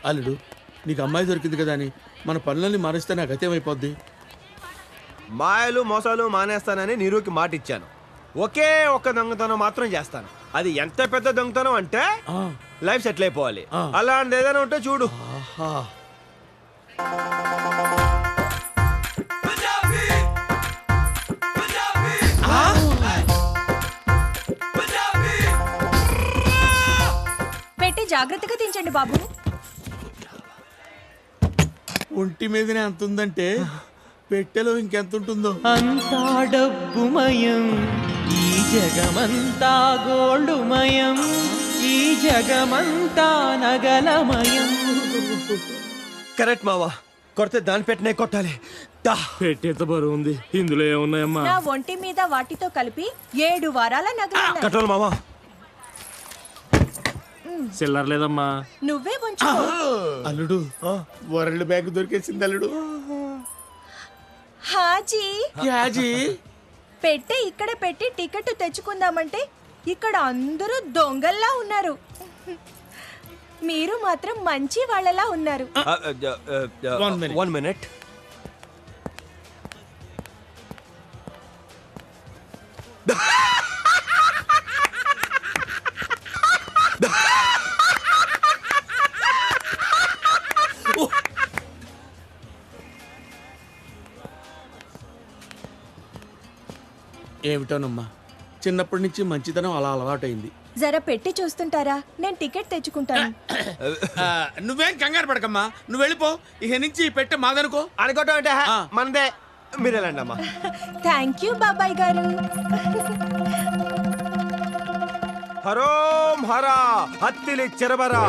అల్లుడు నీకు అమ్మాయి దొరికింది కదా అని మన పనులన్నీ మారిస్తే నాకు గతేమైపోద్ది. మాయలు మోసాలు మానేస్తానని నీరుకి మాట ఇచ్చాను. ఒకే ఒక్క దొంగతనం మాత్రం చేస్తాను. అది ఎంత పెద్ద దొంగతనం అంటే లైఫ్ సెటిల్ అయిపోవాలి. అలాంటి ఏదైనా ఉంటే చూడు. ఆహా పెట్టి జాగ్రత్తగా దించండి బాబు. ఒంటి మీదనే అంత ఉందంటే పెట్టెలో ఇంకెంత ఉంటుందో. అంతా డబ్బుమయం, ఈ జగమంతా గోల్డుమయం, ఈ జగమంతా నగలమయం. కరెక్ట్ మావా, కొడితే దాని పెట్టినే కొట్టాలి. పెట్టేంత బరువు ఉంది, ఇందులో ఏమున్నాయమ్మా? నా ఒంటి మీద వాటితో కలిపి 7 వారాల నగలు కట్టాలి మావా. చిల్లర లేదమ్మా. నువ్వే ఉంచుకో. అల్లుడు వరల్డ్ బ్యాంక్ దొరికేసింది అల్లుడు. హాజీ యాజీ పెట్టే ఇక్కడ పెట్టి టికెట్ తెచ్చుకుందామంటే ఇక్కడ అందరూ దొంగల్లా ఉన్నారు. మీరు మాత్రం మంచి వాళ్ళలా ఉన్నారు. 1 minute. ఏమిటోనమ్మా, చిన్నప్పటి నుంచి మంచితనం అలా అలవాటైంది. జర పెట్టి చూస్తుంటారా? నేను టికెట్ తెచ్చుకుంటాను. నువ్వేం కంగారు పడకమ్మా, నువ్వు వెళ్ళిపో. ఇక నుంచి పెట్టె మాదనుకో. అనుకోవటం అంటే మనదే. మీరు వెళ్ళండి అమ్మా. థ్యాంక్ యూ బాబాయ్ గారు. హరోం హరా హత్తిలి చెరబరా